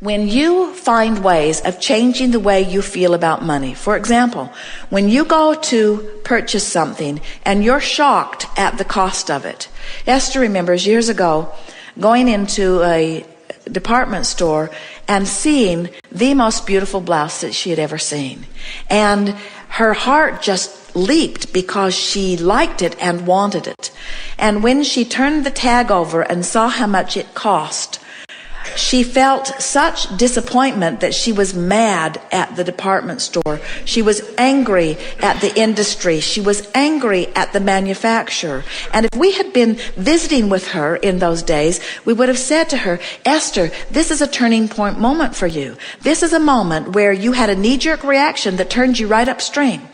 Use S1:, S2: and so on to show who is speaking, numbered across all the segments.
S1: When you find ways of changing the way you feel about money, for example, when you go to purchase something and you're shocked at the cost of it. Esther remembers years ago going into a department store and seeing the most beautiful blouse that she had ever seen. And her heart just leaped because she liked it and wanted it. And when she turned the tag over and saw how much it cost, she felt such disappointment that she was mad at the department store. She was angry at the industry. She was angry at the manufacturer. And if we had been visiting with her in those days, we would have said to her, Esther, this is a turning point moment for you. This is a moment where you had a knee-jerk reaction that turned you right upstream.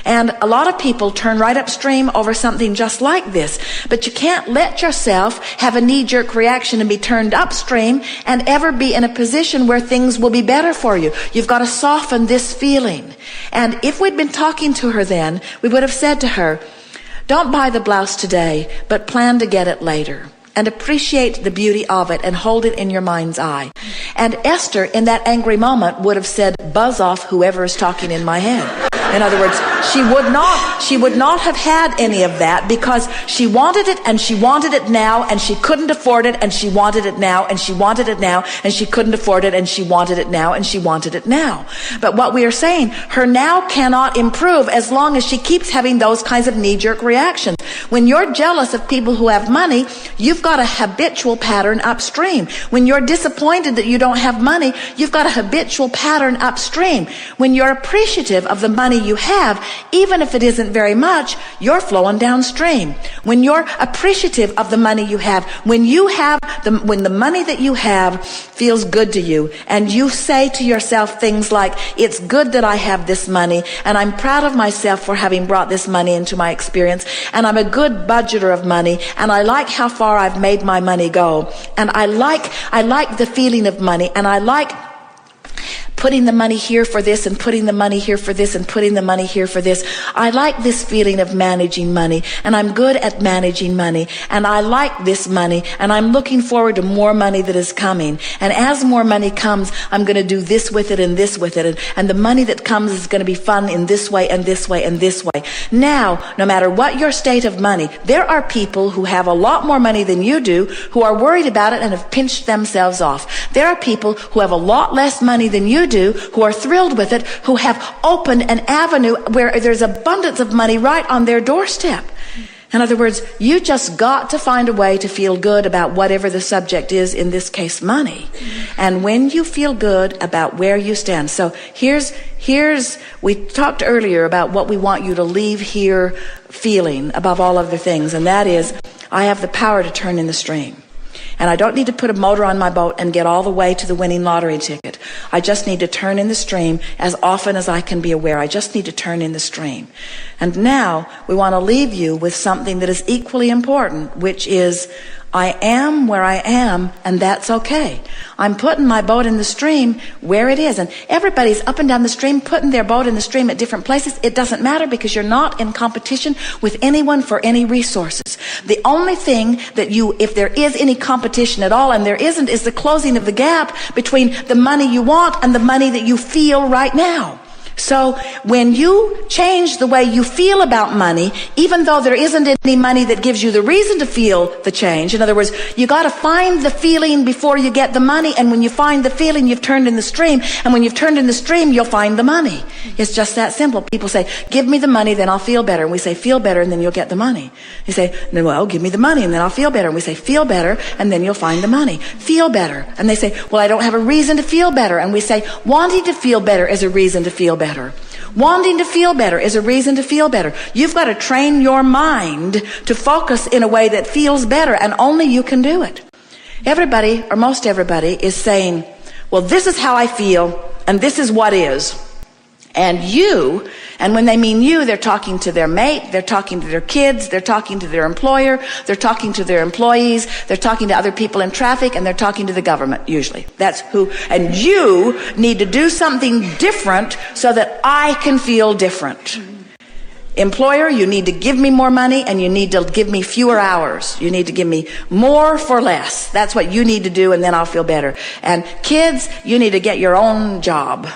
S1: And a lot of people turn right upstream over something just like this. But you can't let yourself have a knee-jerk reaction and be turned upstream and ever be in a position where things will be better for you. You've got to soften this feeling. And if we'd been talking to her then, we would have said to her, don't buy the blouse today, but plan to get it later. And appreciate the beauty of it and hold it in your mind's eye. And Esther, in that angry moment, would have said, buzz off whoever is talking in my head. In other words, she would not have had any of that because she wanted it and she wanted it now and she couldn't afford it and she wanted it now and she wanted it now and she couldn't afford it and she wanted it now and she wanted it now. But what we are saying, her now cannot improve as long as she keeps having those kinds of knee-jerk reactions. When you're jealous of people who have money, you've got a habitual pattern upstream. When you're disappointed that you don't have money, you've got a habitual pattern upstream. When you're appreciative of the money you have, even if it isn't very much, you're flowing downstream. When you're appreciative of the money you have, when the money that you have feels good to you, and you say to yourself things like, it's good that I have this money, and I'm proud of myself for having brought this money into my experience, and I'm a good budgeter of money, and I like how far I've made my money go, and I like the feeling of money, and I like putting the money here for this and putting the money here for this and putting the money here for this. I like this feeling of managing money, and I'm good at managing money, and I like this money, and I'm looking forward to more money that is coming. And as more money comes, I'm going to do this with it and this with it, and the money that comes is going to be fun in this way and this way and this way. Now, no matter what your state of money, there are people who have a lot more money than you do who are worried about it and have pinched themselves off. There are people who have a lot less money than you do, who are thrilled with it, who have opened an avenue where there's abundance of money right on their doorstep. In other words, you just got to find a way to feel good about whatever the subject is, in this case, money. And when you feel good about where you stand. So we talked earlier about what we want you to leave here feeling above all other things, and that is, I have the power to turn in the stream. And I don't need to put a motor on my boat and get all the way to the winning lottery ticket. I just need to turn in the stream as often as I can be aware. I just need to turn in the stream. And now we want to leave you with something that is equally important, which is, I am where I am, and that's okay. I'm putting my boat in the stream where it is. And everybody's up and down the stream, putting their boat in the stream at different places. It doesn't matter, because you're not in competition with anyone for any resources. The only thing that if there is any competition at all, and there isn't, is the closing of the gap between the money you want and the money that you feel right now. So when you change the way you feel about money, even though there isn't any money that gives you the reason to feel the change, in other words, you got to find the feeling before you get the money, and when you find the feeling, you've turned in the stream, and when you've turned in the stream, you'll find the money. It's just that simple. People say, give me the money, then I'll feel better. And we say, feel better, and then you'll get the money. You say, no, well, give me the money, and then I'll feel better. And we say, feel better, and then you'll find the money. Feel better. And they say, well, I don't have a reason to feel better. And we say, wanting to feel better is a reason to feel better. Wanting to feel better is a reason to feel better. You've got to train your mind to focus in a way that feels better, and only you can do it. Everybody, or most everybody, is saying, well, this is how I feel, and this is what is. And when they mean you, they're talking to their mate, they're talking to their kids, they're talking to their employer, they're talking to their employees, they're talking to other people in traffic, and they're talking to the government, usually. That's who. And you need to do something different so that I can feel different. Employer, you need to give me more money and you need to give me fewer hours. You need to give me more for less. That's what you need to do, and then I'll feel better. And kids, you need to get your own job.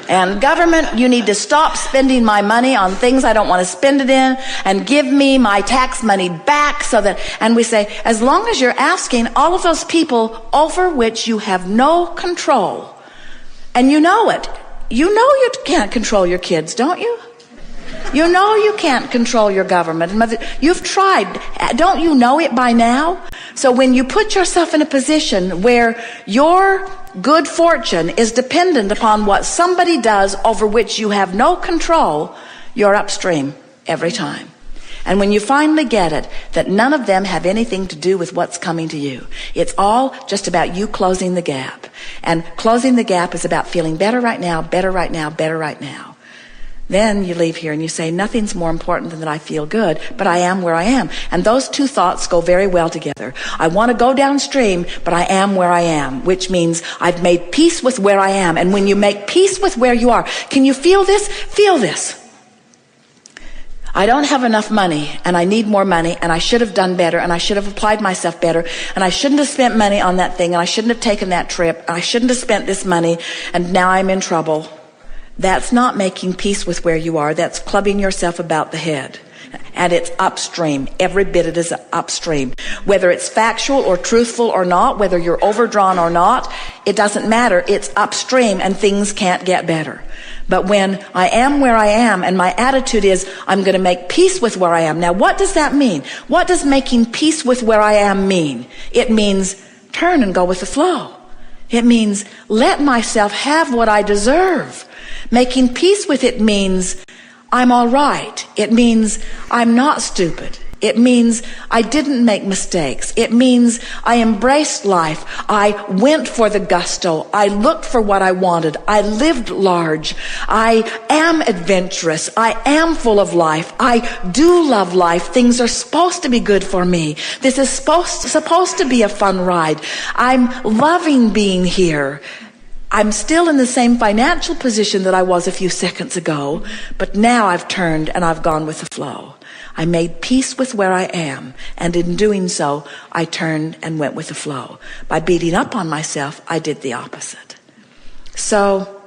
S1: And government, you need to stop spending my money on things I don't want to spend it in and give me my tax money back so that, and we say, as long as you're asking all of those people over which you have no control, and you know it, you know you can't control your kids, don't you? You know you can't control your government. You've tried. Don't you know it by now? So when you put yourself in a position where your good fortune is dependent upon what somebody does over which you have no control, you're upstream every time. And when you finally get it, that none of them have anything to do with what's coming to you. It's all just about you closing the gap. And closing the gap is about feeling better right now, better right now, better right now. Then you leave here and you say, nothing's more important than that I feel good, but I am where I am. And those two thoughts go very well together. I want to go downstream, but I am where I am, which means I've made peace with where I am. And when you make peace with where you are, can you feel this? Feel this. I don't have enough money, and I need more money, and I should have done better, and I should have applied myself better, and I shouldn't have spent money on that thing, and I shouldn't have taken that trip, and I shouldn't have spent this money, and now I'm in trouble. That's not making peace with where you are. That's clubbing yourself about the head. And it's upstream. Every bit it is upstream. Whether it's factual or truthful or not, whether you're overdrawn or not, it doesn't matter. It's upstream and things can't get better. But when I am where I am and my attitude is, I'm going to make peace with where I am. Now, what does that mean? What does making peace with where I am mean? It means turn and go with the flow. It means let myself have what I deserve. Making peace with it means I'm all right. It means I'm not stupid. It means I didn't make mistakes. It means I embraced life. I went for the gusto. I looked for what I wanted. I lived large. I am adventurous. I am full of life. I do love life. Things are supposed to be good for me. This is supposed to be a fun ride. I'm loving being here. I'm still in the same financial position that I was a few seconds ago, but now I've turned and I've gone with the flow. I made peace with where I am, and in doing so, I turned and went with the flow. By beating up on myself, I did the opposite. So,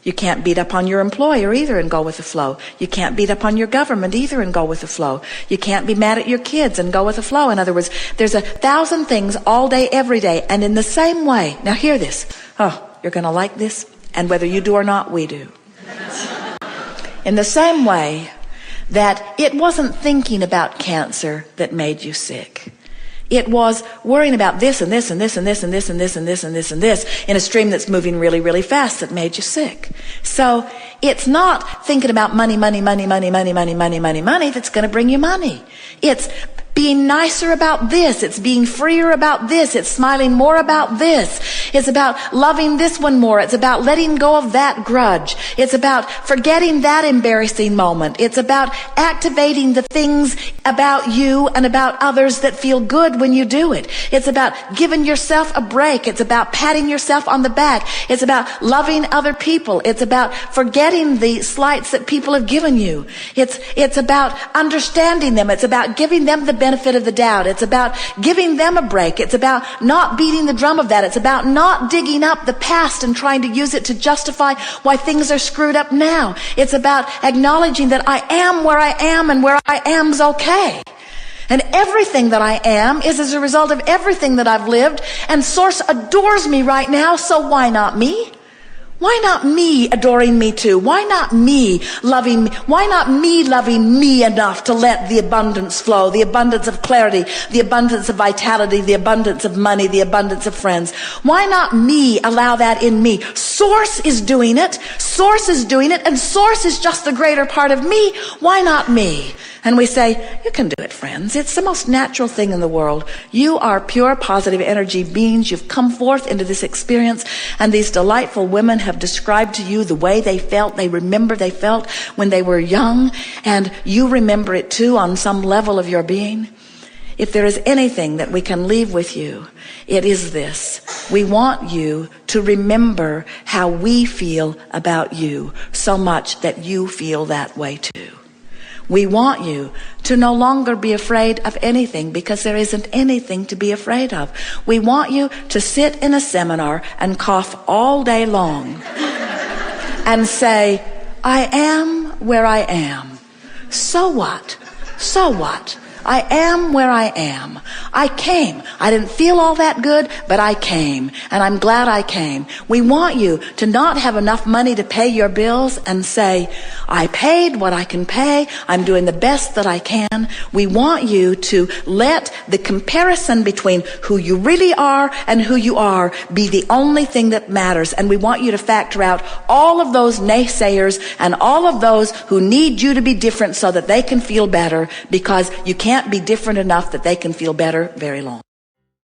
S1: you can't beat up on your employer either and go with the flow. You can't beat up on your government either and go with the flow. You can't be mad at your kids and go with the flow. In other words, there's 1,000 things all day, every day, and in the same way. Now hear this. Oh, you're going to like this, and whether you do or not, we do. In the same way that it wasn't thinking about cancer that made you sick. It was worrying about this and this and this and this and this and this and this and this and this in a stream that's moving really, really fast that made you sick. So it's not thinking about money that's going to bring you money. It's being nicer about this. It's being freer about this. It's smiling more about this. It's about loving this one more. It's about letting go of that grudge. It's about forgetting that embarrassing moment. It's about activating the things about you and about others that feel good when you do it. It's about giving yourself a break. It's about patting yourself on the back. It's about loving other people. It's about forgetting the slights that people have given you. It's about understanding them. It's about giving them the benefit of the doubt. It's about giving them a break. It's about not beating the drum of that. It's about not digging up the past and trying to use it to justify why things are screwed up now. It's about acknowledging that I am where I am and where I am's okay. And everything that I am is as a result of everything that I've lived, and Source adores me right now, so why not me? Why not me adoring me too? Why not me loving me? Why not me loving me enough to let the abundance flow, the abundance of clarity, the abundance of vitality, the abundance of money, the abundance of friends? Why not me allow that in me? Source is doing it. Source is doing it, and Source is just the greater part of me. Why not me? And we say, you can do it, friends. It's the most natural thing in the world. You are pure positive energy beings. You've come forth into this experience, and these delightful women have described to you the way they felt. They remember they felt when they were young, and you remember it too on some level of your being. If there is anything that we can leave with you, it is this. We want you to remember how we feel about you so much that you feel that way too. We want you to no longer be afraid of anything because there isn't anything to be afraid of. We want you to sit in a seminar and cough all day long and say, I am where I am. So what? So what? I am where I am. I came. I didn't feel all that good, but I came, and I'm glad I came. We want you to not have enough money to pay your bills and say, I paid what I can pay. I'm doing the best that I can. We want you to let the comparison between who you really are and who you are be the only thing that matters. And we want you to factor out all of those naysayers and all of those who need you to be different so that they can feel better, because you can't be different enough that they can feel better very long.